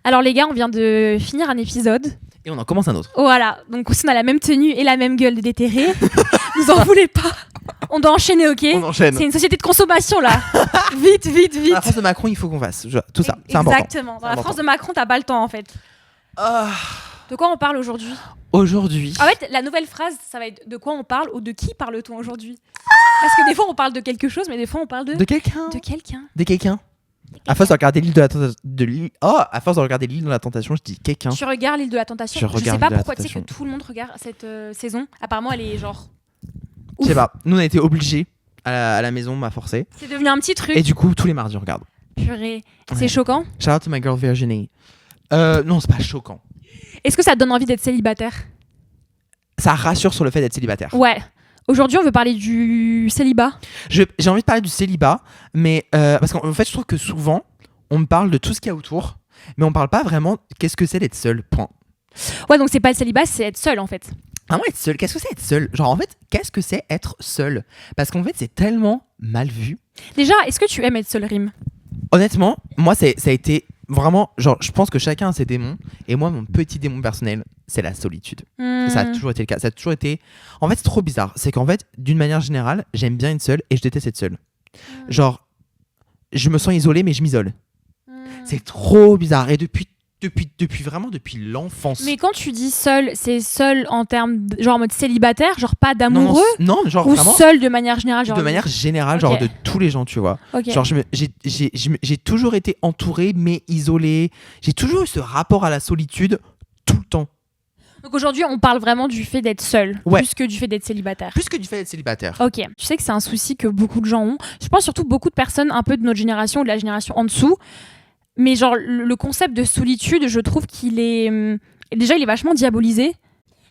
Alors les gars, on vient de finir un épisode. Et on en commence un autre. Voilà, donc on a la même tenue et la même gueule de déterré. Vous en voulez pas. On doit enchaîner, ok ? On enchaîne. C'est une société de consommation là. Vite. Dans la France de Macron, il faut qu'on fasse tout ça. C'est important. Exactement. Dans la France de Macron, t'as pas le temps en fait. De quoi on parle aujourd'hui ? Aujourd'hui. En fait, la nouvelle phrase, ça va être de quoi on parle ou de qui parle-t-on aujourd'hui ? Parce que des fois on parle de quelque chose, mais des fois on parle de quelqu'un. De quelqu'un. De quelqu'un. À force de regarder l'île de la tentation, à force de regarder l'île de la tentation, je dis quelqu'un. Tu regardes l'île de la tentation. Je sais pas pourquoi tu sais que tout le monde regarde cette saison. Apparemment, elle est genre. Je sais pas. Nous on a été obligés à la maison, on m'a forcé. C'est devenu un petit truc. Et du coup, tous les mardis on regarde. Purée. C'est choquant. Shout out to my girl Virginie. Non, c'est pas choquant. Est-ce que ça te donne envie d'être célibataire ? Ça rassure sur le fait d'être célibataire. Ouais. Aujourd'hui, on veut parler du célibat. J'ai envie de parler du célibat, mais parce qu'en fait, je trouve que souvent, on me parle de tout ce qu'il y a autour, mais on parle pas vraiment qu'est-ce que c'est d'être seul, point. Ouais, donc c'est pas le célibat, c'est être seul en fait. Ah ouais, être seul, qu'est-ce que c'est être seul ? Genre en fait, qu'est-ce que c'est être seul ? Parce qu'en fait, c'est tellement mal vu. Déjà, est-ce que tu aimes être seul, Rim ? Honnêtement, moi, ça a été vraiment, genre, je pense que chacun a ses démons, et moi, mon petit démon personnel, c'est la solitude. Ça a toujours été le cas. Ça a toujours été. En fait, c'est trop bizarre. C'est qu'en fait, d'une manière générale, j'aime bien être seule et je déteste être seule. Genre, je me sens isolé, mais je m'isole. C'est trop bizarre. Et depuis l'enfance. Mais quand tu dis seul, c'est seul en termes genre en mode célibataire, genre pas d'amoureux. Non, genre ou vraiment. Seul de manière générale. Genre de manière générale, genre de tous les gens, tu vois. Okay. Genre, j'ai toujours été entouré, mais isolé. J'ai toujours eu ce rapport à la solitude tout le temps. Donc aujourd'hui, on parle vraiment du fait d'être seul, plus que du fait d'être célibataire. Plus que du fait d'être célibataire. Ok. Tu sais que c'est un souci que beaucoup de gens ont. Je pense surtout beaucoup de personnes un peu de notre génération ou de la génération en dessous. Mais genre, le concept de solitude, je trouve qu'il est... Déjà, il est vachement diabolisé.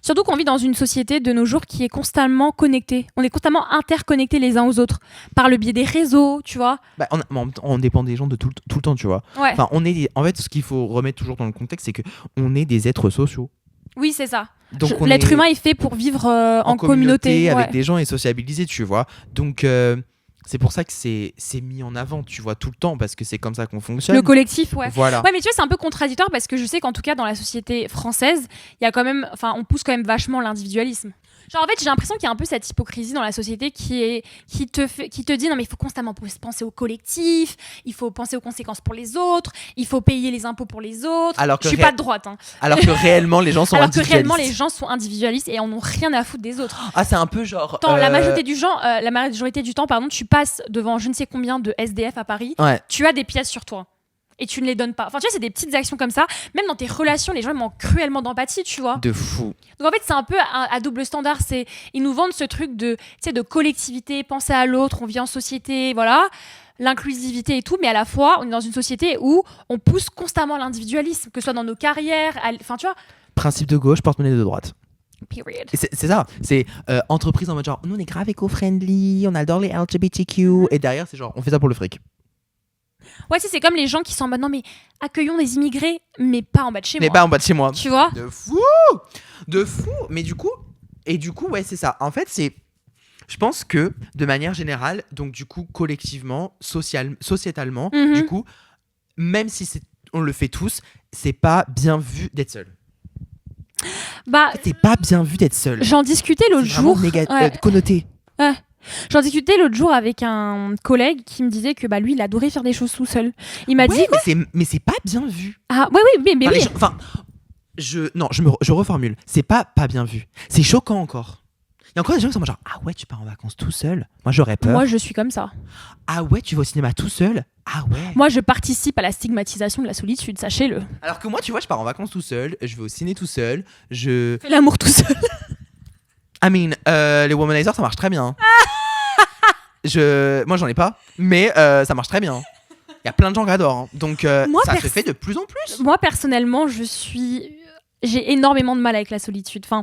Surtout qu'on vit dans une société de nos jours qui est constamment connectée. On est constamment interconnectés les uns aux autres. Par le biais des réseaux, tu vois. Bah, on dépend des gens de tout le temps, tu vois. Ouais. Enfin, en fait, ce qu'il faut remettre toujours dans le contexte, c'est qu'on est des êtres sociaux. Oui, c'est ça. Donc l'être humain est fait pour vivre en communauté. Avec des gens et sociabiliser, tu vois. Donc... c'est pour ça que c'est mis en avant, tu vois, tout le temps, parce que c'est comme ça qu'on fonctionne. Le collectif, ouais. Voilà. Ouais, mais tu vois, c'est un peu contradictoire parce que je sais qu'en tout cas, dans la société française, il y a quand même, on pousse quand même vachement l'individualisme. Genre, en fait, j'ai l'impression qu'il y a un peu cette hypocrisie dans la société qui te dit non, mais il faut constamment penser au collectif, il faut penser aux conséquences pour les autres, il faut payer les impôts pour les autres. Alors que je suis pas de droite. Hein. Alors que réellement, les gens sont individualistes. Alors que réellement, les gens sont individualistes et en ont rien à foutre des autres. Ah, c'est un peu genre. La majorité du temps, pardon, tu passes devant je ne sais combien de SDF à Paris, tu as des pièces sur toi. Et tu ne les donnes pas. Enfin, tu vois, c'est des petites actions comme ça. Même dans tes relations, les gens ils manquent cruellement d'empathie, tu vois. De fou. Donc en fait, c'est un peu à double standard. Ils nous vendent ce truc de collectivité, penser à l'autre, on vit en société, voilà, l'inclusivité et tout. Mais à la fois, on est dans une société où on pousse constamment l'individualisme, que ce soit dans nos carrières, enfin, tu vois. Principe de gauche, porte-monnaie de droite. Period. C'est ça. C'est entreprise en mode genre, nous on est grave éco-friendly, on adore les LGBTQ. Et derrière, c'est genre, on fait ça pour le fric. Ouais, c'est comme les gens qui sont en mode non mais accueillons des immigrés, mais pas en bas de chez moi. Mais pas en bas de chez moi. Tu vois ? De fou. Mais du coup, ouais, c'est ça. En fait, je pense que de manière générale, donc du coup, collectivement, sociétalement, du coup, même si on le fait tous, c'est pas bien vu d'être seul. C'est pas bien vu d'être seul. J'en discutais l'autre jour. Connoté. Ouais. J'en discutais l'autre jour avec un collègue qui me disait que lui, il adorait faire des choses tout seul. Il m'a dit. Mais c'est pas bien vu. Ah, oui, mais oui. Je reformule. C'est pas bien vu. C'est choquant encore. Il y a encore des gens qui sont genre, ah ouais, tu pars en vacances tout seul. Moi, j'aurais peur. Moi, je suis comme ça. Ah ouais, tu vas au cinéma tout seul. Ah ouais. Moi, je participe à la stigmatisation de la solitude, sachez-le. Alors que moi, tu vois, je pars en vacances tout seul. Je vais au ciné tout seul. Je fais l'amour tout seul. Les womanizers, ça marche très bien. Moi, j'en ai pas, mais ça marche très bien. Il y a plein de gens qui adorent. Hein. Donc, ça se fait de plus en plus. Moi, personnellement, j'ai énormément de mal avec la solitude. Enfin,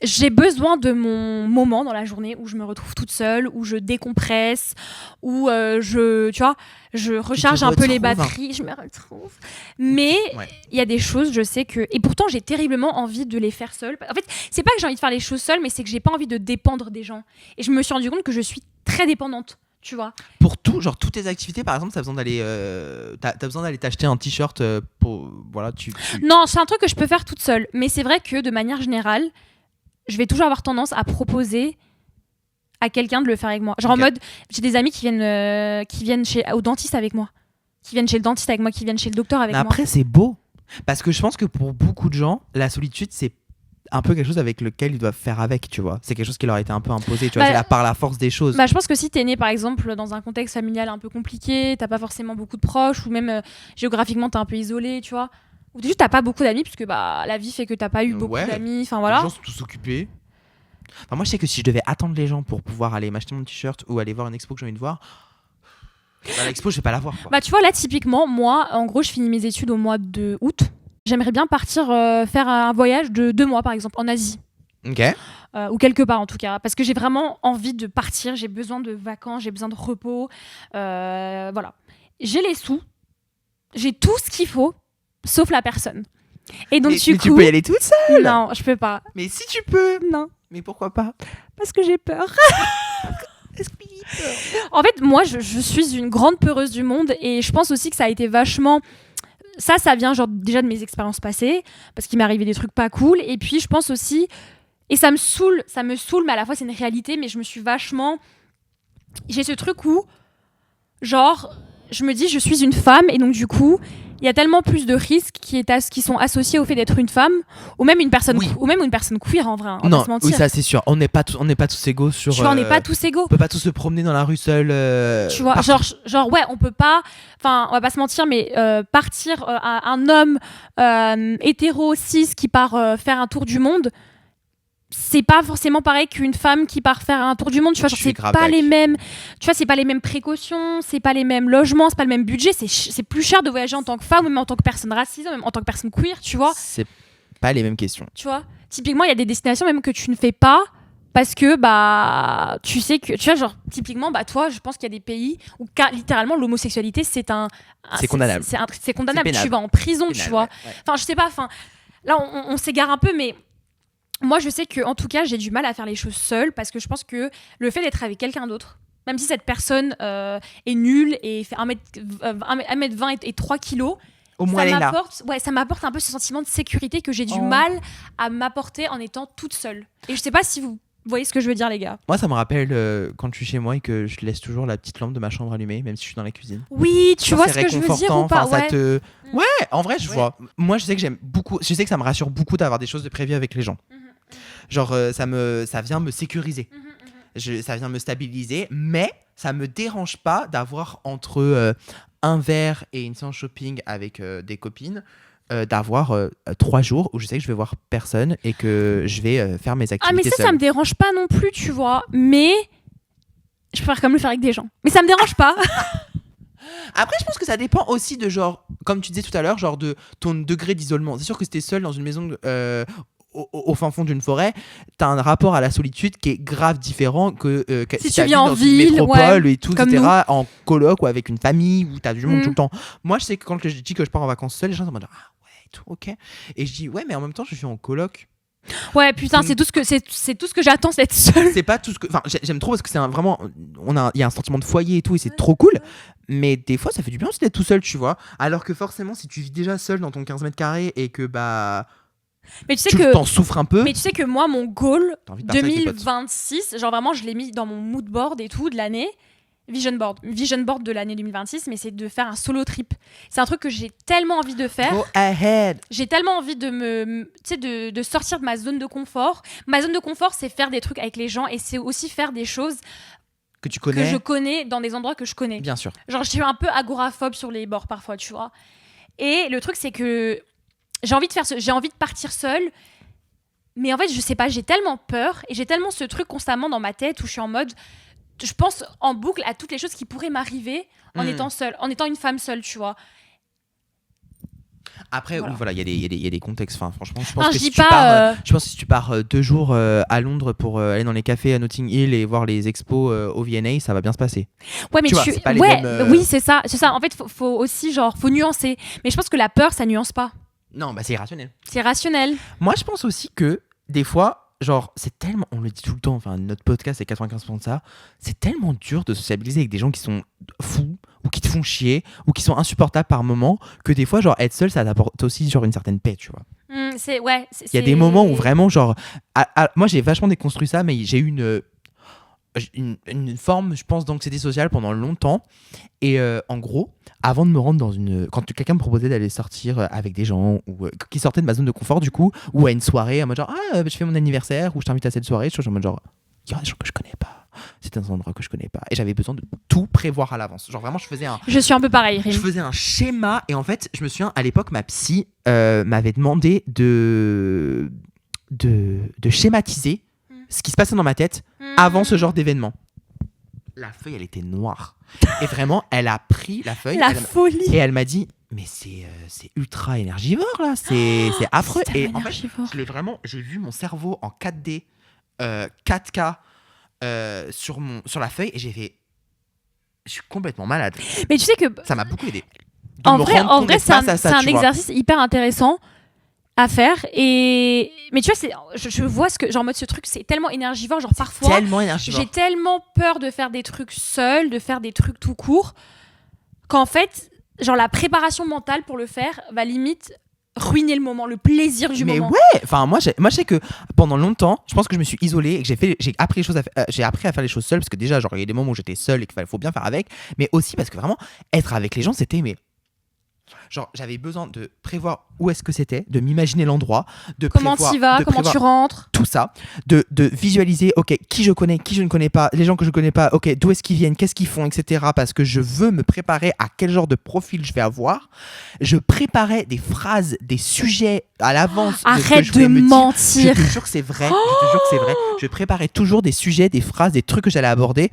j'ai besoin de mon moment dans la journée où je me retrouve toute seule, où je décompresse, où je recharge un peu les batteries, je me retrouve. Mais il y a des choses, je sais que... Et pourtant, j'ai terriblement envie de les faire seule. En fait, c'est pas que j'ai envie de faire les choses seule, mais c'est que j'ai pas envie de dépendre des gens. Et je me suis rendu compte que je suis très dépendante tu vois. Pour tout, genre toutes tes activités, par exemple, t'as besoin d'aller, t'as besoin d'aller t'acheter un t-shirt pour, voilà, Non, c'est un truc que je peux faire toute seule. Mais c'est vrai que de manière générale, je vais toujours avoir tendance à proposer à quelqu'un de le faire avec moi. Genre en mode, j'ai des amis qui viennent au dentiste avec moi, qui viennent chez le dentiste avec moi, qui viennent chez le docteur avec Mais moi. après, c'est beau. Parce que je pense que pour beaucoup de gens, la solitude, c'est un peu quelque chose avec lequel ils doivent faire avec, tu vois. C'est quelque chose qui leur a été un peu imposé, tu vois, c'est par la force des choses. Je pense que si t'es né, par exemple, dans un contexte familial un peu compliqué, t'as pas forcément beaucoup de proches, ou même géographiquement, t'es un peu isolé, tu vois. Ou juste, t'as pas beaucoup d'amis, puisque la vie fait que t'as pas eu beaucoup d'amis, enfin voilà. Les gens sont tous occupés. Enfin, moi, je sais que si je devais attendre les gens pour pouvoir aller m'acheter mon t-shirt ou aller voir une expo que j'ai envie de voir, l'expo, je vais pas la voir, quoi. Tu vois, là, typiquement, moi, en gros, je finis mes études au mois de août. J'aimerais bien partir faire un voyage de 2 mois, par exemple, en Asie. Ok. Ou quelque part, en tout cas. Parce que j'ai vraiment envie de partir. J'ai besoin de vacances, j'ai besoin de repos. Voilà. J'ai les sous. J'ai tout ce qu'il faut, sauf la personne. Et donc, mais tu peux y aller toute seule. Non, je peux pas. Mais si tu peux. Non. Mais pourquoi pas? Parce que j'ai peur. En fait, moi, je suis une grande peureuse du monde. Et je pense aussi que ça a été vachement... Ça vient genre déjà de mes expériences passées, parce qu'il m'est arrivé des trucs pas cool. Et puis je pense aussi, et ça me saoule, mais à la fois c'est une réalité, mais je me suis vachement... J'ai ce truc où, genre, je me dis je suis une femme, et donc du coup, il y a tellement plus de risques qui sont associés au fait d'être une femme, ou même une personne, ou même une personne queer en vrai, on va pas se mentir. Oui, ça c'est sûr, on n'est pas tous égaux sur... Tu vois, on n'est pas tous égaux. On peut pas tous se promener dans la rue seul. Tu vois, genre ouais, on peut pas, enfin on va pas se mentir, mais partir à un homme hétéro cis qui part faire un tour du monde, c'est pas forcément pareil qu'une femme qui part faire un tour du monde, tu vois, genre, c'est pas les mêmes, tu vois, c'est pas les mêmes précautions, c'est pas les mêmes logements, c'est pas le même budget, c'est plus cher de voyager en tant que femme, ou même en tant que personne racisée, même en tant que personne queer, tu vois. C'est pas les mêmes questions. Tu vois, typiquement, il y a des destinations même que tu ne fais pas parce que tu sais que, tu vois, genre typiquement, toi, je pense qu'il y a des pays où littéralement l'homosexualité c'est condamnable. C'est condamnable, tu vas en prison, tu vois. Ouais. Enfin, je sais pas, là on s'égare un peu, mais moi, je sais que, en tout cas, j'ai du mal à faire les choses seule parce que je pense que le fait d'être avec quelqu'un d'autre, même si cette personne est nulle et fait 1m20 et 3 kilos, au moins ça m'apporte un peu ce sentiment de sécurité que j'ai du mal à m'apporter en étant toute seule. Et je sais pas si vous voyez ce que je veux dire, les gars. Moi, ça me rappelle quand je suis chez moi et que je laisse toujours la petite lampe de ma chambre allumée, même si je suis dans la cuisine. Oui, tu vois ce que je veux dire ou pas? Ouais, en vrai, je vois. Moi, je sais que j'aime beaucoup. Je sais que ça me rassure beaucoup d'avoir des choses de prévues avec les gens. Genre, ça vient me sécuriser. Ça vient me stabiliser, mais ça me dérange pas d'avoir entre un verre et une séance shopping avec des copines, d'avoir 3 jours où je sais que je vais voir personne et que je vais faire mes activités. Ah, mais ça me dérange pas non plus, tu vois. Mais je préfère quand même le faire avec des gens. Mais ça me dérange pas. Après, je pense que ça dépend aussi de genre, comme tu disais tout à l'heure, genre de ton degré d'isolement. C'est sûr que si t'es seul dans une maison au fin fond d'une forêt, t'as un rapport à la solitude qui est grave différent que si tu vis en ville, une métropole et tout, etc., nous. en coloc ou avec une famille où t'as du monde tout le temps. Moi, je sais que quand je dis que je pars en vacances seul, les gens sont en mode ah ouais, tout ok. Et je dis ouais, mais en même temps, je suis en coloc. Ouais, putain, c'est tout ce que j'attends, c'est être seule. C'est pas tout ce que, enfin, j'aime trop parce que c'est vraiment, il y a un sentiment de foyer et tout, et c'est trop cool. Mais des fois, ça fait du bien aussi d'être tout seul, tu vois. Alors que forcément, si tu vis déjà seul dans ton 15 mètres carrés et que mais tu sais que t'en souffres un peu. Mais tu sais que moi, mon goal 2026, genre vraiment, je l'ai mis dans mon mood board et tout de l'année. Vision board de l'année 2026, mais c'est de faire un solo trip. C'est un truc que j'ai tellement envie de faire. Go ahead. J'ai tellement envie de sortir de ma zone de confort. Ma zone de confort, c'est faire des trucs avec les gens et c'est aussi faire des choses que tu connais, que je connais dans des endroits que je connais. Bien sûr. Genre, je suis un peu agoraphobe sur les bords parfois, tu vois. Et le truc, c'est que j'ai envie de partir seule. Mais en fait, je sais pas, j'ai tellement peur et j'ai tellement ce truc constamment dans ma tête où je suis en mode... Je pense en boucle à toutes les choses qui pourraient m'arriver en étant seule, en étant une femme seule, tu vois. Après, voilà, il y a des contextes. Enfin, franchement, je pense que si tu pars 2 jours à Londres pour aller dans les cafés à Notting Hill et voir les expos au V&A, ça va bien se passer. Ouais, mais c'est pas les mêmes, oui, c'est ça. En fait, faut aussi faut nuancer. Mais je pense que la peur, ça nuance pas. Non, c'est irrationnel. C'est rationnel. Moi, je pense aussi que des fois, genre, c'est tellement, on le dit tout le temps, enfin, notre podcast, c'est 95% de ça, c'est tellement dur de sociabiliser avec des gens qui sont fous, ou qui te font chier, ou qui sont insupportables par moment, que des fois, genre, être seul, ça t'apporte aussi, genre, une certaine paix, tu vois. Il y a des moments où vraiment, genre, moi, j'ai vachement déconstruit ça, mais j'ai eu une forme, je pense, d'anxiété sociale pendant longtemps. Et en gros, avant de me rendre dans quand quelqu'un me proposait d'aller sortir avec des gens ou qui sortaient de ma zone de confort, du coup, ou à une soirée, en mode genre, je fais mon anniversaire, ou je t'invite à cette soirée, je suis en mode genre, il y a des gens que je connais pas. C'est un endroit que je connais pas. Et j'avais besoin de tout prévoir à l'avance. Genre vraiment, je suis un peu pareil, Rim. Je faisais un schéma. Et en fait, je me souviens, à l'époque, ma psy m'avait demandé de schématiser ce qui se passait dans ma tête avant ce genre d'événement. La feuille, elle était noire. Et vraiment, elle a pris la feuille. Folie. Et elle m'a dit, mais c'est ultra énergivore, là. C'est affreux. Et en fait, j'ai vu mon cerveau en 4D, 4K sur la feuille. Et j'ai fait, je suis complètement malade. Mais tu sais que ça m'a beaucoup aidé. En vrai, c'est un exercice hyper intéressant à faire. Mais tu vois, je vois genre mode ce truc, c'est tellement énergivore, genre parfois j'ai tellement peur de faire des trucs seule, de faire des trucs tout court, qu'en fait genre la préparation mentale pour le faire va limite ruiner le moment, le plaisir du moment. Mais ouais, enfin moi je sais que pendant longtemps, je pense que je me suis isolée et que j'ai appris à faire les choses seule, parce que déjà genre il y a des moments où j'étais seule et qu'il faut bien faire avec, mais aussi parce que vraiment être avec les gens c'était genre j'avais besoin de prévoir où est-ce que c'était, de m'imaginer l'endroit, comment tu vas, comment tu rentres, tout ça, de visualiser qui je connais, qui je ne connais pas, les gens que je connais pas, d'où est-ce qu'ils viennent, qu'est-ce qu'ils font, etc. Parce que je veux me préparer à quel genre de profil je vais avoir. Je préparais des phrases, des sujets à l'avance. Arrête de mentir. Je te jure que c'est vrai. Je préparais toujours des sujets, des phrases, des trucs que j'allais aborder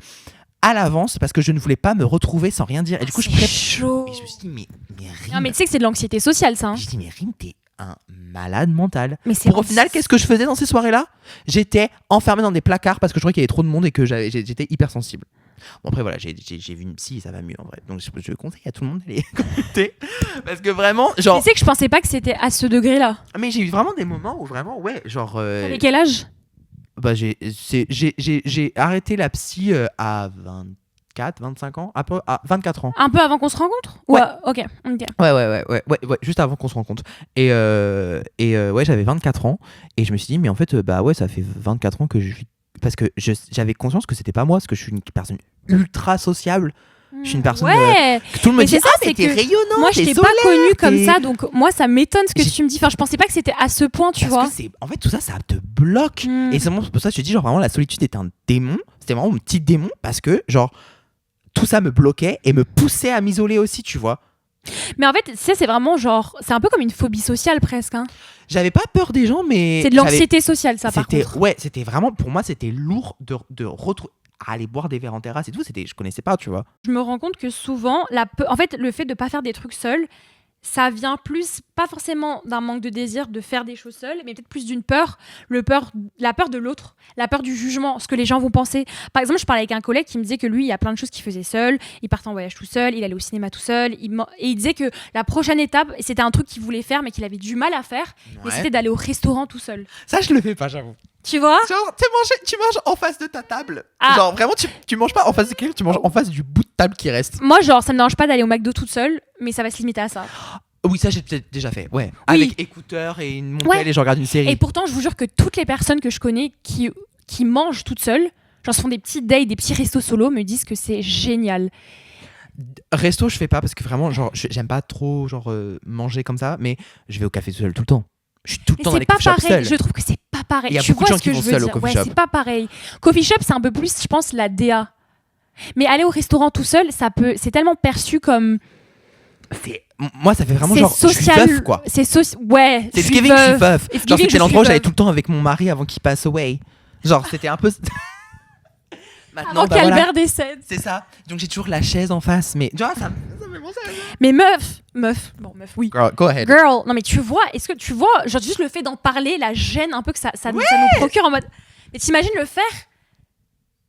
à l'avance parce que je ne voulais pas me retrouver sans rien dire. Et du coup, chaud. Et je me suis dit, mais Rim... Non, mais tu sais que c'est de l'anxiété sociale, ça. Je dis, mais Rim, t'es un malade mental. Mais au final, qu'est-ce que je faisais dans ces soirées-là ? J'étais enfermée dans des placards parce que je croyais qu'il y avait trop de monde et que j'étais hypersensible. Bon, après, voilà, j'ai vu une psy et ça va mieux en vrai. Donc, je conseille à tout le monde d'aller consulter. Parce que vraiment, genre. Tu sais que je pensais pas que c'était à ce degré-là. Mais j'ai eu vraiment des moments où vraiment, ouais, genre. T'avais quel âge ? Bah, j'ai arrêté la psy à 24, 25 ans, à 24 ans. Un peu avant qu'on se rencontre ? Ouais. Ok. Ouais, juste avant qu'on se rencontre. Et ouais, j'avais 24 ans et je me suis dit, mais en fait, bah ouais, ça fait 24 ans que je suis. Parce que j'avais conscience que c'était pas moi, parce que je suis une personne ultra sociable. Je suis une personne que tout le monde me dit, mais t'es rayonnant, moi je t'ai pas connue comme ça, donc moi ça m'étonne ce que tu me dis. Enfin, je pensais pas que c'était à ce point, tu vois. Que en fait tout ça te bloque. Et c'est pour ça que je te dis, genre vraiment la solitude était un démon. C'était vraiment mon petit démon, parce que genre tout ça me bloquait et me poussait à m'isoler aussi, tu vois. Mais en fait, c'est vraiment genre, c'est un peu comme une phobie sociale presque. Hein. J'avais pas peur des gens, mais c'est de l'anxiété sociale, ça, par contre. Ouais, c'était vraiment, pour moi, c'était lourd de retrouver. Aller boire des verres en terrasse et tout, je connaissais pas, tu vois. Je me rends compte que souvent, en fait, le fait de pas faire des trucs seul, ça vient plus, pas forcément d'un manque de désir de faire des choses seul, mais peut-être plus d'une peur, la peur de l'autre, la peur du jugement, ce que les gens vont penser. Par exemple, je parlais avec un collègue qui me disait que lui, il y a plein de choses qu'il faisait seul, il partait en voyage tout seul, il allait au cinéma tout seul, et il disait que la prochaine étape, c'était un truc qu'il voulait faire, mais qu'il avait du mal à faire, mais c'était d'aller au restaurant tout seul. Ça, je le fais pas, j'avoue. Tu vois ? Genre, tu manges en face de ta table. Genre, vraiment, tu manges pas en face de quelqu'un, tu manges en face du bout de table qui reste. Moi, genre, ça me dérange pas d'aller au McDo toute seule, mais ça va se limiter à ça. Oui, ça, j'ai peut-être déjà fait, ouais. Oui. Avec écouteurs et une montelle et je regarde une série. Et pourtant, je vous jure que toutes les personnes que je connais qui mangent toutes seules, genre, se font des petits dates, des petits restos solo, me disent que c'est génial. Resto, je fais pas parce que vraiment, genre, j'aime pas trop genre manger comme ça, mais je vais au café tout seul tout le temps. Je suis tout le temps dans les coffee shops seul. Je trouve que c'est pas pareil. Il y a beaucoup de gens qui vont seuls au coffee shop. C'est pas pareil. Coffee shop, c'est un peu plus, je pense, la DA. Mais aller au restaurant tout seul, c'est tellement perçu comme. Moi, ça fait vraiment genre, social... je suis veuf, quoi. Ouais. C'est Thanksgiving, je suis veuf. Genre, c'était l'endroit où j'allais tout le temps avec mon mari avant qu'il passe away. Genre, c'était un peu. Maintenant, avant qu'Albert décède. C'est ça. Donc, j'ai toujours la chaise en face. Mais tu vois, ça me bon, ça. Mais meuf, oui. Girl, go ahead. Girl, non mais tu vois, est-ce que tu vois, genre juste le fait d'en parler, la gêne un peu que ça nous procure en mode. Mais t'imagines le faire ?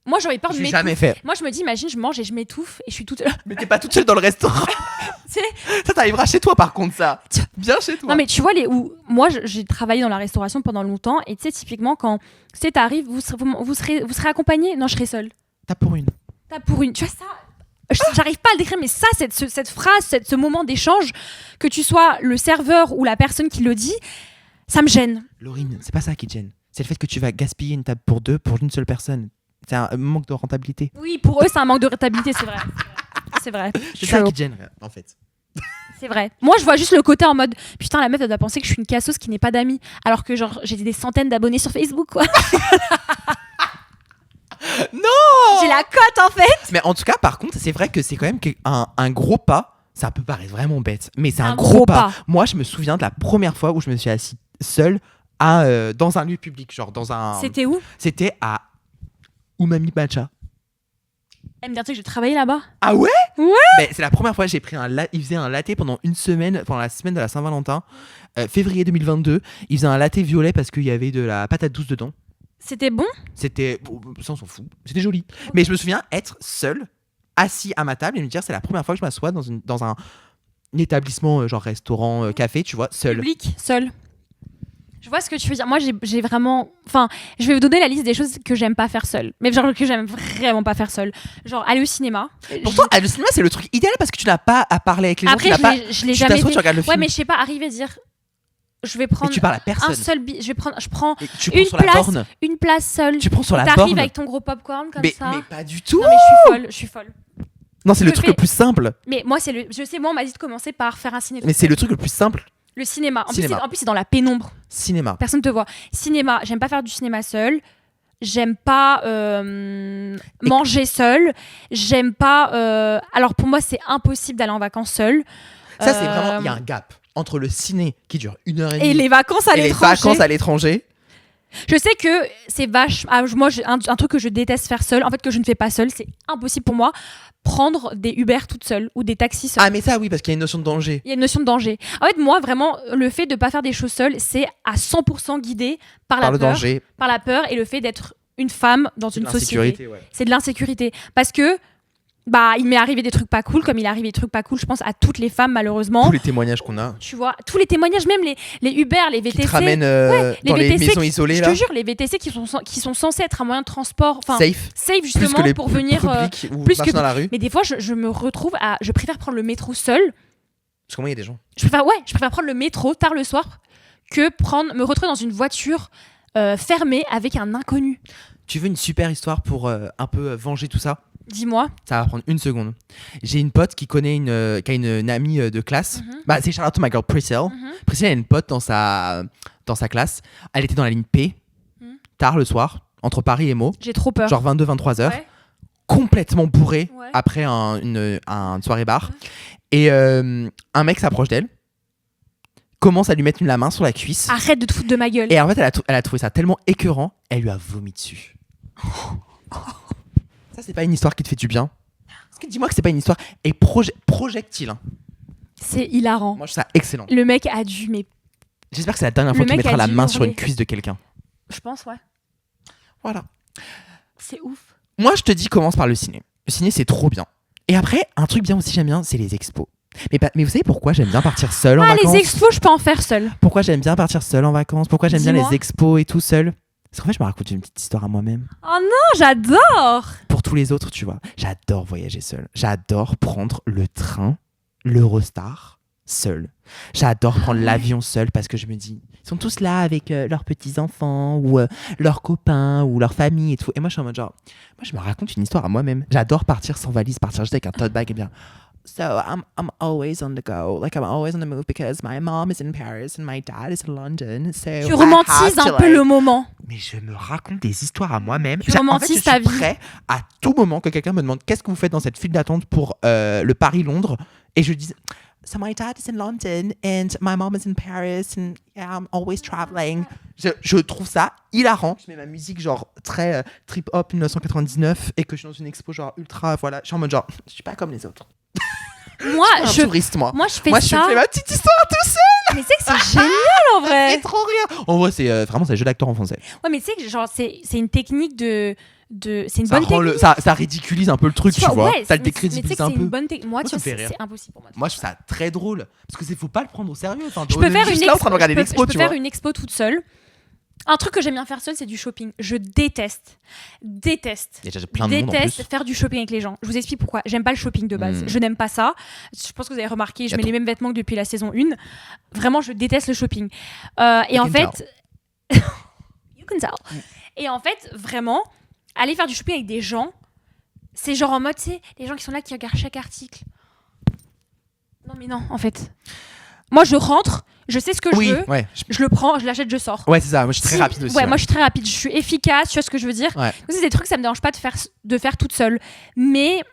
Moi, j'aurais peur de m'étouffer. Jamais fait. Moi, je me dis, imagine, je mange et je m'étouffe et je suis toute. Mais t'es pas toute seule dans le restaurant. Tu sais, t'arriveras chez toi par contre ça. Bien chez toi. Non mais tu vois moi j'ai travaillé dans la restauration pendant longtemps et tu sais typiquement quand t'arrives vous serez accompagné. Non, je serai seule. T'as pour une. Tu vois ça. J'arrive pas à le décrire, mais ça, cette phrase, ce moment d'échange, que tu sois le serveur ou la personne qui le dit, ça me gêne. Laurine, c'est pas ça qui te gêne. C'est le fait que tu vas gaspiller une table pour deux pour une seule personne. C'est un manque de rentabilité. Oui, pour eux, c'est un manque de rentabilité, c'est vrai. C'est vrai. C'est ça qui te gêne, en fait. C'est vrai. Moi, je vois juste le côté en mode putain, la meuf, elle doit penser que je suis une cassos qui n'est pas d'amis. Alors que, genre, j'ai des centaines d'abonnés sur Facebook, quoi. Non! J'ai la cote, en fait. Mais en tout cas, par contre, c'est vrai que c'est quand même un gros pas. Ça peut paraître vraiment bête, mais c'est un gros pas. Moi, je me souviens de la première fois où je me suis assis seule dans un lieu public. Genre dans un. C'était où? C'était à Umami Matcha. Elle me dit que j'ai travaillé là-bas. Ah ouais? Ouais. Mais c'est la première fois que j'ai pris il faisait un latte pendant une semaine, pendant la semaine de la Saint-Valentin, février 2022. Il faisait un latte violet parce qu'il y avait de la patate douce dedans. C'était bon? C'était, ça on s'en fout. C'était joli. Okay. Mais je me souviens être seule, assis à ma table et me dire c'est la première fois que je m'assois dans un établissement genre restaurant, café, tu vois, seul. Public, seul. Je vois ce que tu veux dire. Moi, j'ai vraiment... Enfin, je vais vous donner la liste des choses que j'aime pas faire seule. Mais genre que j'aime vraiment pas faire seule. Genre aller au cinéma. Pourtant, aller au cinéma, c'est le truc idéal parce que tu n'as pas à parler avec les gens. Après, je l'ai jamais fait. Tu regardes le film. Ouais, mais je sais pas, arriver à dire... Je vais prendre tu parles à personne. un seul je prends une place seule. Tu prends sur la borne. T'arrives avec ton gros popcorn comme ça. Mais pas du tout. Non, mais je suis folle. Non, c'est le truc le plus simple. Mais moi, moi, on m'a dit de commencer par faire un ciné. Mais c'est le truc le plus simple. Le cinéma. En plus, c'est dans la pénombre. Cinéma. Personne te voit. Cinéma. J'aime pas faire du cinéma seul. J'aime pas manger seul. J'aime pas. Alors pour moi, c'est impossible d'aller en vacances seul. Ça, c'est vraiment. Il y a un gap entre le ciné qui dure 1h30 et les vacances à l'étranger. Je sais que c'est moi, un truc que je déteste faire seul, en fait, que je ne fais pas seul, c'est impossible pour moi. Prendre des Uber toute seule ou des taxis seuls. Ah, mais ça, oui, parce qu'il y a une notion de danger. Il y a une notion de danger. En fait, moi, vraiment, le fait de ne pas faire des choses seule, c'est à 100% guidé par la peur. Danger. Par la peur et le fait d'être une femme dans une société. Ouais. C'est de l'insécurité. Parce que il m'est arrivé des trucs pas cool, comme il est arrivé des trucs pas cool, je pense, à toutes les femmes, malheureusement. Tous les témoignages qu'on a. Tu vois, tous les témoignages, même les Uber, les VTC. Qui te ramènent dans les maisons isolées, je là. te jure, les VTC qui sont censés être un moyen de transport. Safe, justement, plus que pour venir. Plus que dans la rue. Mais des fois, je me retrouve à. Je préfère prendre le métro seul. Parce que moi, il y a des gens. Je préfère prendre le métro tard le soir que me retrouver dans une voiture fermée avec un inconnu. Tu veux une super histoire pour un peu venger tout ça? Dis-moi. Ça va prendre une seconde. J'ai une pote qui a une amie de classe. C'est Charlotte, my girl Priscilla. Priscilla a une pote dans sa classe. Elle était dans la ligne P, tard le soir, entre Paris et Meaux. J'ai trop peur. Genre 22-23 heures. Ouais. Complètement bourrée après une soirée bar. Et un mec s'approche d'elle, commence à lui mettre la main sur la cuisse. Arrête de te foutre de ma gueule. Et en fait, elle a trouvé ça tellement écœurant, elle lui a vomi dessus. Ça, c'est pas une histoire qui te fait du bien. Parce que dis-moi que c'est pas une histoire. Et projectile. Hein. C'est hilarant. Moi, je trouve ça excellent. Le mec a dû. Mais... J'espère que c'est la dernière fois qu'il mettra la main sur une cuisse de quelqu'un. Je pense, ouais. Voilà. C'est ouf. Moi, je te dis, commence par le ciné. Le ciné, c'est trop bien. Et après, un truc bien aussi, j'aime bien, c'est les expos. Mais vous savez pourquoi j'aime bien partir seule en vacances? Les expos, je peux en faire seule. Pourquoi j'aime bien partir seule en vacances? Pourquoi j'aime bien les expos et tout seul? Parce qu'en fait, je me raconte une petite histoire à moi-même. Oh non, j'adore! Pour tous les autres, tu vois, j'adore voyager seul. J'adore prendre le train, l'Eurostar, seul. J'adore prendre l'avion seul parce que je me dis, ils sont tous là avec leurs petits-enfants ou leurs copains ou leur famille et tout. Et moi, je suis en mode genre, moi, je me raconte une histoire à moi-même. J'adore partir sans valise, partir juste avec un tote bag et bien... So I'm always on the go, like I'm always on the move because my mom is in Paris and my dad is in London. So tu romantises un peu le moment. Mais je me raconte des histoires à moi-même. Tu romantises ta vie. Je suis prêt à tout moment que quelqu'un me demande qu'est-ce que vous faites dans cette file d'attente pour le Paris-Londres et je dis so my dad is in London and my mom is in Paris and yeah, I'm always traveling. Je trouve ça hilarant. Je mets ma musique genre très trip-hop 1999 et que je suis dans une expo genre ultra, voilà. Je suis en mode genre, je suis pas comme les autres. Moi, je suis un touriste, moi. Moi, je fais ça. Je fais ma petite histoire tout seul. Mais tu sais que c'est génial en vrai. C'est trop rire. En vrai, c'est vraiment c'est un jeu d'acteur en français. Ouais, mais tu sais que genre c'est une technique de c'est une bonne technique. Ça ridiculise un peu le truc, tu vois. Ouais, Ça le décrédibilise un peu. Moi, tu vois, c'est impossible pour moi. Moi, je trouve ça très drôle. Parce que faut pas le prendre au sérieux. Enfin, je peux faire une expo toute seule. Un truc que j'aime bien faire seule, c'est du shopping. Je déteste faire du shopping avec les gens. Je vous explique pourquoi. J'aime pas le shopping de base. Je n'aime pas ça. Je pense que vous avez remarqué, je mets les mêmes vêtements que depuis la saison 1. Vraiment, je déteste le shopping. Et en fait... You can tell. Et en fait, vraiment, aller faire du shopping avec des gens, c'est genre en mode, tu sais, les gens qui sont là, qui regardent chaque article. Non, mais non, en fait. Moi, je rentre... Je sais ce que je veux, je le prends, je l'achète, je sors. Ouais, c'est ça, moi je suis très rapide aussi. Ouais, moi je suis très rapide, je suis efficace, tu vois ce que je veux dire. Ouais. C'est des trucs, ça me dérange pas de faire toute seule. Mais,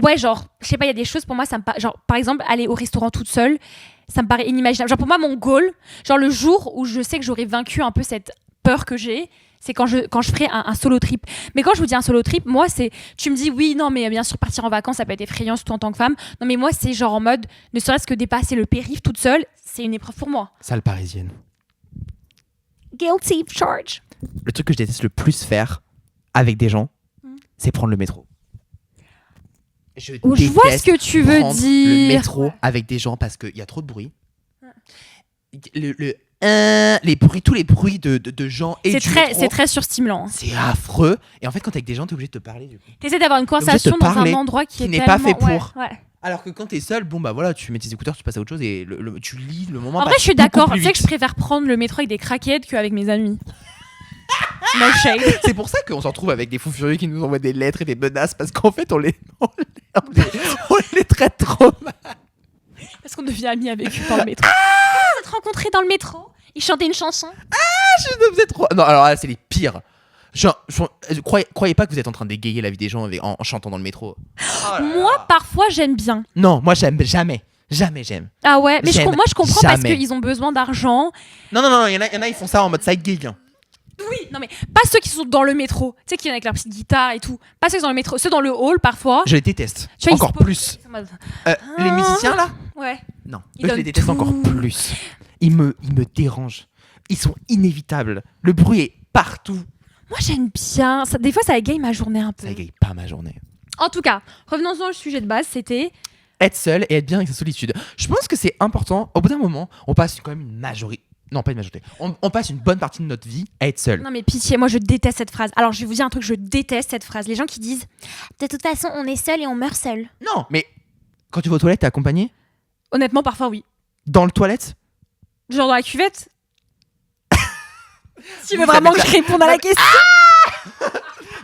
ouais, genre, je sais pas, il y a des choses pour moi, ça me paraît. Genre, par exemple, aller au restaurant toute seule, ça me paraît inimaginable. Genre, pour moi, mon goal, genre le jour où je sais que j'aurai vaincu un peu cette peur que j'ai, c'est quand je ferai un solo trip. Mais quand je vous dis un solo trip, moi, c'est... Tu me dis, oui, non, mais bien sûr, partir en vacances, ça peut être effrayant, surtout en tant que femme. Non, mais moi, c'est genre en mode, ne serait-ce que dépasser le périph' toute seule, c'est une épreuve pour moi. Sale parisienne. Guilty charge. Le truc que je déteste le plus faire avec des gens, c'est prendre le métro. Je vois ce que tu veux dire. Le métro avec des gens parce qu'il y a trop de bruit. Tous les bruits de gens et c'est très surstimulant. C'est affreux. Et en fait, quand t'es avec des gens, t'es obligé de te parler. Du coup. T'essaies d'avoir une conversation dans un endroit qui n'est pas fait pour. Alors que quand t'es seul, bon bah voilà, tu mets tes écouteurs, tu passes à autre chose et tu lis le moment. En vrai, je suis d'accord. Tu sais que je préfère prendre le métro avec des craquettes qu'avec mes amis. No shade. C'est pour ça qu'on se retrouve avec des fous furieux qui nous envoient des lettres et des menaces parce qu'en fait, on les traite trop mal. Parce qu'on devient amis avec eux dans le métro. On s'est rencontrés dans le métro. Ils chantaient une chanson. Je faisais trop. Non, alors là, c'est les pires. Croyez pas que vous êtes en train d'égayer la vie des gens en chantant dans le métro. Moi, parfois, j'aime bien. Non, moi, j'aime jamais. Jamais j'aime. Ah ouais, mais moi, je comprends jamais. Parce qu'ils ont besoin d'argent. Non, il y en a, ils font ça en mode side gig. Oui, non mais pas ceux qui sont dans le métro. Tu sais, qui viennent avec leur petite guitare et tout. Pas ceux qui sont dans le métro. Ceux dans le hall, parfois. Je les déteste. Tu vois, encore plus. Les musiciens, là. Ouais. Non, eux, je les déteste encore plus. Ils me dérangent. Ils sont inévitables. Le bruit est partout. Moi, j'aime bien. Des fois, ça égaye ma journée un peu. Ça égaye pas ma journée. En tout cas, revenons au sujet de base, c'était... Être seul et être bien avec sa solitude. Je pense que c'est important. Au bout d'un moment, on passe quand même une majorité... Non, pas une majorité. On passe une bonne partie de notre vie à être seul. Non mais pitié, moi je déteste cette phrase. Alors je vais vous dire un truc, je déteste cette phrase. Les gens qui disent « De toute façon, on est seul et on meurt seul. » Non, mais quand tu vas aux toilettes, t'es accompagné ? Honnêtement, parfois oui. Dans le toilette ? Genre dans la cuvette ? Tu veux vraiment que je réponde à la question ?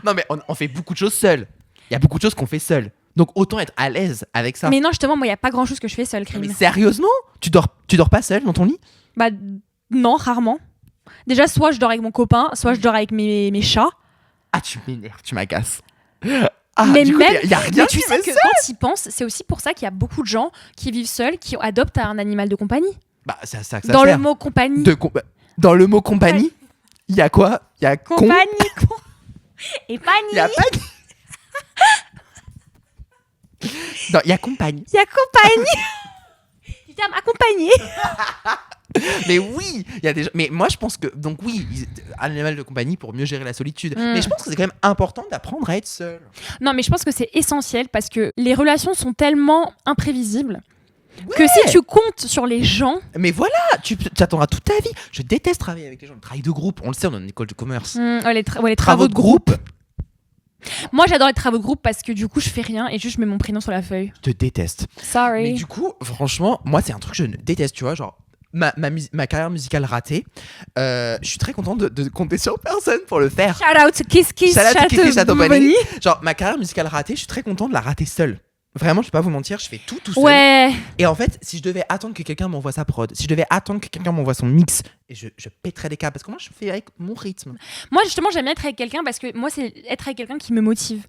Non mais on fait beaucoup de choses seul. Il y a beaucoup de choses qu'on fait seul. Donc autant être à l'aise avec ça. Mais non, justement, moi il y a pas grand chose que je fais seul, Crime. Mais sérieusement ? Tu dors pas seul dans ton lit ? Bah non, rarement. Déjà, soit je dors avec mon copain, soit je dors avec mes chats. Ah, tu m'énerves, tu m'agaces. Mais du coup, même, y a rien tu sais que quand ils pensent, c'est aussi pour ça qu'il y a beaucoup de gens qui vivent seuls, qui adoptent un animal de compagnie. Bah, ça dans le mot compagnie. Dans le mot compagnie, il y a quoi ? Il y a compagnie. Et pagnie. Il y a pagnie. Non, il y a compagnie. Il y a compagnie. Tu viens m'accompagner. Mais oui, il y a des gens. Mais moi, je pense que donc oui, un animal de compagnie pour mieux gérer la solitude. Mais je pense que c'est quand même important d'apprendre à être seul. Non, mais je pense que c'est essentiel parce que les relations sont tellement imprévisibles. Que si tu comptes sur les gens... Mais voilà, tu attendras toute ta vie. Je déteste travailler avec les gens. Le travail de groupe, on le sait, on est dans une école de commerce. Les travaux de groupe. Moi, j'adore les travaux de groupe parce que du coup, je fais rien et juste je mets mon prénom sur la feuille. Je te déteste. Sorry. Mais du coup, franchement, moi, c'est un truc que je déteste, tu vois, genre... Ma carrière musicale ratée, je suis très contente de compter sur personne pour le faire. Shout out to Kiss Kiss Chateaubriand. Genre, ma carrière musicale ratée, je suis très contente de la rater seule. Vraiment, je vais pas vous mentir, je fais tout seul. Ouais. Et en fait, si je devais attendre que quelqu'un m'envoie sa prod, si je devais attendre que quelqu'un m'envoie son mix, et je pèterais des câbles parce que moi, je fais avec mon rythme. Moi, justement, j'aime bien être avec quelqu'un parce que moi, c'est être avec quelqu'un qui me motive.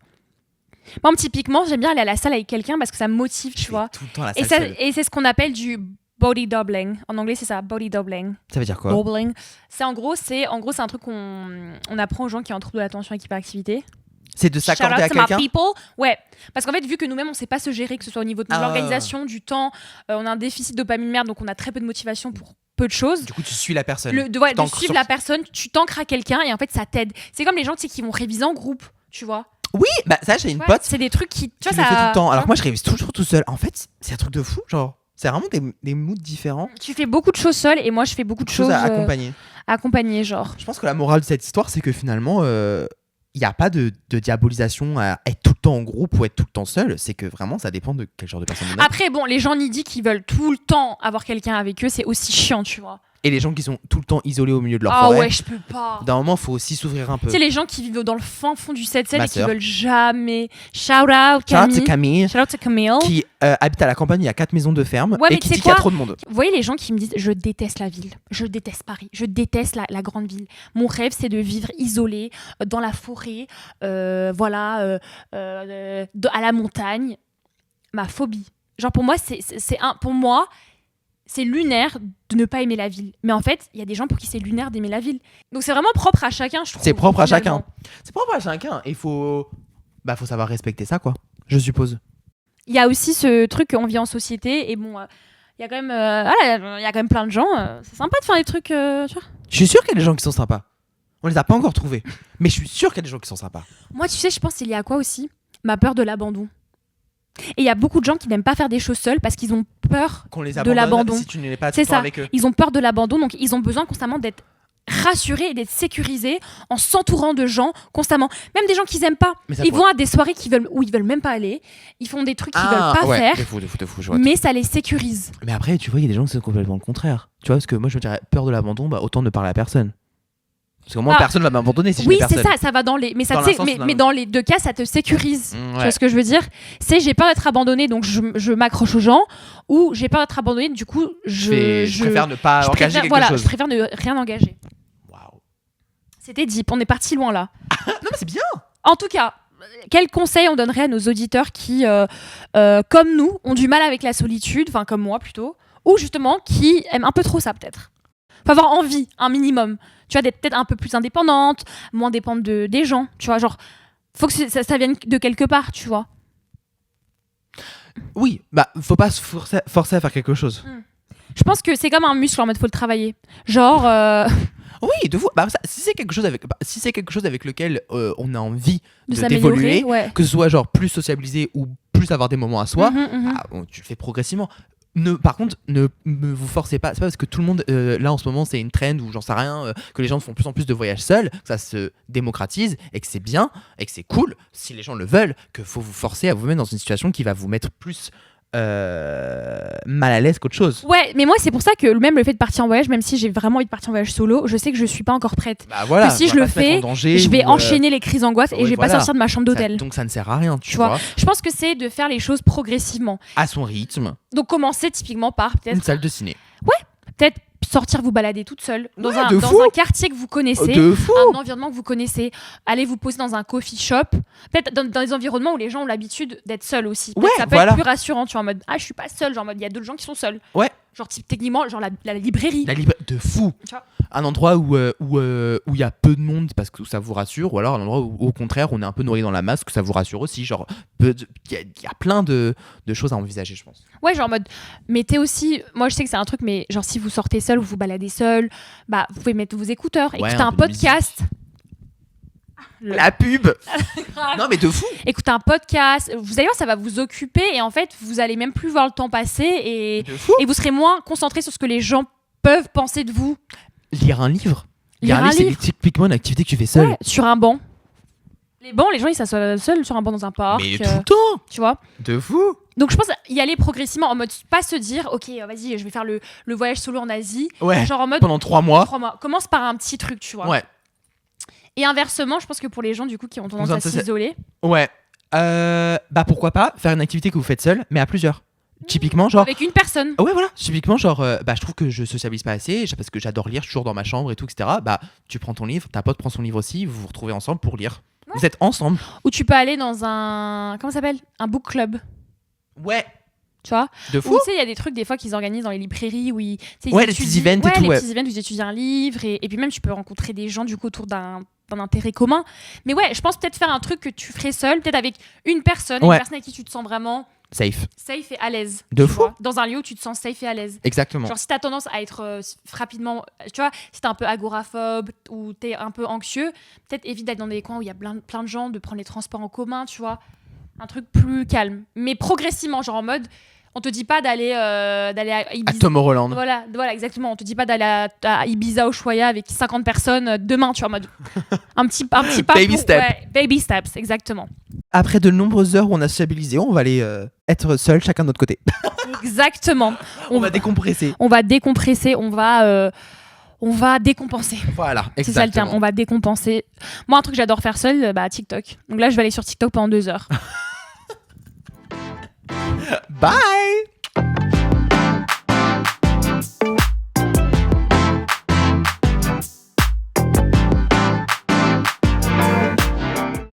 Moi, typiquement, j'aime bien aller à la salle avec quelqu'un parce que ça me motive, tu vois. Tout le temps à la salle. Et c'est ce qu'on appelle du body doubling. En anglais, c'est ça, body doubling. Ça veut dire quoi ? Doubling. C'est en gros, c'est un truc qu'on apprend aux gens qui ont un trouble de l'attention et hyperactivité. C'est de s'accorder à quelqu'un. Ouais, parce qu'en fait, vu que nous-mêmes, on sait pas se gérer, que ce soit au niveau de l'organisation, du temps, on a un déficit de dopamine merde, donc on a très peu de motivation pour peu de choses. Du coup, tu suis la personne. De suivre la personne, tu t'ancres à quelqu'un et en fait, ça t'aide. C'est comme les gens, tu sais, qui vont réviser en groupe, tu vois. Oui, bah ça, j'ai une pote. C'est des trucs qui, tu vois, le fait tout le temps. Alors que moi, je révise toujours tout seul. En fait, c'est un truc de fou, genre. C'est vraiment des moods différents. Tu fais beaucoup de choses seul et moi, je fais beaucoup de choses accompagnées, genre. Je pense que la morale de cette histoire, c'est que finalement, il n'y a pas de diabolisation à être tout le temps en groupe ou être tout le temps seul. C'est que vraiment, ça dépend de quel genre de personne on est. Après, bon, les gens needy qui veulent tout le temps avoir quelqu'un avec eux, c'est aussi chiant, tu vois. Et les gens qui sont tout le temps isolés au milieu de leur forêt. Ah ouais, je peux pas. D'un moment, il faut aussi s'ouvrir un peu. Tu sais, les gens qui vivent dans le fin fond du 7-7 et qui veulent jamais. Shout out Camille. Shout out to Camille. Qui habite à la campagne, il y a 4 maisons de ferme et qui dit qu'il y a trop de monde. Vous voyez les gens qui me disent je déteste la ville, je déteste Paris, je déteste la grande ville. Mon rêve, c'est de vivre isolé dans la forêt, à la montagne. Ma phobie. Genre pour moi, c'est lunaire de ne pas aimer la ville. Mais en fait, il y a des gens pour qui c'est lunaire d'aimer la ville. Donc c'est vraiment propre à chacun, je trouve. C'est propre à chacun. Il faut savoir respecter ça, quoi. Je suppose. Il y a aussi ce truc qu'on vit en société. Et bon, il y a quand même plein de gens. C'est sympa de faire des trucs, tu vois. Je suis sûr qu'il y a des gens qui sont sympas. On les a pas encore trouvés. Mais je suis sûr qu'il y a des gens qui sont sympas. Moi, tu sais, je pense qu'il y a quoi aussi ? Ma peur de l'abandon. Et il y a beaucoup de gens qui n'aiment pas faire des choses seuls parce qu'ils ont peur de l'abandon. Si tu n'es pas tout le temps avec eux. Ils ont peur de l'abandon, donc ils ont besoin constamment d'être rassurés et d'être sécurisés en s'entourant de gens constamment. Même des gens qu'ils n'aiment pas. Vont à des soirées où ils veulent même pas aller. Ils font des trucs qu'ils veulent pas faire. De fou, mais ça les sécurise. Mais après, tu vois, il y a des gens qui sont complètement le contraire. Tu vois, parce que moi, je me dirais peur de l'abandon, autant ne parler à personne. Parce qu'au moins, personne va m'abandonner si je n'ai personne. Oui, c'est ça va dans les. Mais, mais dans les deux cas, ça te sécurise. Tu vois ce que je veux dire ? C'est j'ai peur d'être abandonné, donc je m'accroche aux gens, ou j'ai peur d'être abandonné, du coup, je préfère ne pas engager quelque chose. Je préfère ne rien engager. Waouh. C'était deep, on est parti loin là. Non, mais c'est bien. En tout cas, quel conseil on donnerait à nos auditeurs qui, comme nous, ont du mal avec la solitude, enfin comme moi plutôt, ou justement qui aiment un peu trop ça peut-être ? Faut avoir envie, un minimum. Tu vois, d'être peut-être un peu plus indépendante, moins dépendre des gens. Tu vois, genre, faut que ça vienne de quelque part, tu vois. Oui, faut pas se forcer à faire quelque chose. Je pense que c'est comme un muscle, en mode, faut le travailler. Genre... Oui, de fou. Si c'est quelque chose avec lequel on a envie d'évoluer, que ce soit genre plus sociabiliser ou plus avoir des moments à soi, tu le fais progressivement. Par contre, ne vous forcez pas. C'est pas parce que tout le monde, là en ce moment, c'est une trend ou j'en sais rien, que les gens font de plus en plus de voyages seuls, que ça se démocratise et que c'est bien et que c'est cool, si les gens le veulent, que faut vous forcer à vous mettre dans une situation qui va vous mettre plus mal à l'aise qu'autre chose. Ouais, mais moi c'est pour ça que même le fait de partir en voyage, même si j'ai vraiment envie de partir en voyage solo, je sais que je suis pas encore prête. Voilà, que si je le fais, je vais enchaîner les crises d'angoisse et je vais pas sortir de ma chambre d'hôtel. Donc ça ne sert à rien, tu vois. Je pense que c'est de faire les choses progressivement. À son rythme. Donc commencer typiquement par peut-être... Une salle de ciné. Ouais, peut-être sortir vous balader toute seule dans un quartier que vous connaissez, un environnement que vous connaissez, allez vous poser dans un coffee shop, peut-être dans des environnements où les gens ont l'habitude d'être seuls aussi. Ça peut être plus rassurant, tu vois, en mode je suis pas seule, genre en mode il y a d'autres gens qui sont seuls. Ouais. Genre techniquement genre la librairie. De fou. Tu vois, un endroit où il y a peu de monde parce que ça vous rassure, ou alors un endroit où au contraire on est un peu noyé dans la masse, que ça vous rassure aussi, genre il y a plein de choses à envisager, je pense. Ouais, genre en mode mettez aussi, moi je sais que c'est un truc, mais genre si vous sortez seul ou vous baladez seul, vous pouvez mettre vos écouteurs, écouter un podcast. La pub. Non mais de fou. Écoutez un podcast, vous allez voir, ça va vous occuper et en fait vous allez même plus voir le temps passer et vous serez moins concentré sur ce que les gens peuvent penser de vous. Lire un livre. C'est typiquement une activité que tu fais seul. Ouais, sur un banc. Les gens ils s'assoient seuls sur un banc dans un parc. Mais tout le temps. Tu vois. De fou. Donc je pense y aller progressivement, en mode pas se dire ok vas-y je vais faire le voyage solo en Asie. Ouais. Genre en mode pendant 3 mois. Commence par un petit truc, tu vois. Ouais. Et inversement, je pense que pour les gens du coup qui ont tendance à s'isoler. Ouais. Pourquoi pas faire une activité que vous faites seul, mais à plusieurs. Typiquement genre. Avec une personne. Ouais voilà. Typiquement genre je trouve que je socialise pas assez parce que j'adore lire, je suis toujours dans ma chambre et tout etc. Tu prends ton livre, ta pote prend son livre aussi, vous vous retrouvez ensemble pour lire. Ouais. Vous êtes ensemble. Ou tu peux aller dans un comment ça s'appelle, un book club. Ouais. Tu vois, de fou. Tu sais, il y a des trucs des fois qu'ils organisent dans les librairies où ils les petits events et tout. Les petits events où ils étudient un livre et puis même tu peux rencontrer des gens du coup autour d'un intérêt commun. Mais ouais, je pense peut-être faire un truc que tu ferais seul, peut-être avec une personne avec qui tu te sens vraiment safe. Safe et à l'aise. De tu fou. vois. Dans un lieu où tu te sens safe et à l'aise. Exactement. Genre, si t'as tendance à être rapidement, tu vois, si t'es un peu agoraphobe ou t'es un peu anxieux, peut-être évite d'aller dans des coins où il y a plein de gens, de prendre les transports en commun, tu vois. Un truc plus calme. Mais progressivement, genre en mode, on te dit pas d'aller à Ibiza. À Tomorrowland. Voilà, exactement. On te dit pas d'aller à Ibiza, Ushuaia avec 50 personnes demain, tu vois, en mode un petit pas. Baby step. Ouais, baby steps, exactement. Après de nombreuses heures où on a stabilisé, on va aller être seuls, chacun de notre côté. Exactement. On va décompresser. On va décompresser, on va décompenser. Voilà, exactement. C'est ça le terme, on va décompenser. Moi, un truc que j'adore faire seul, TikTok. Donc là, je vais aller sur TikTok pendant 2 heures. Bye.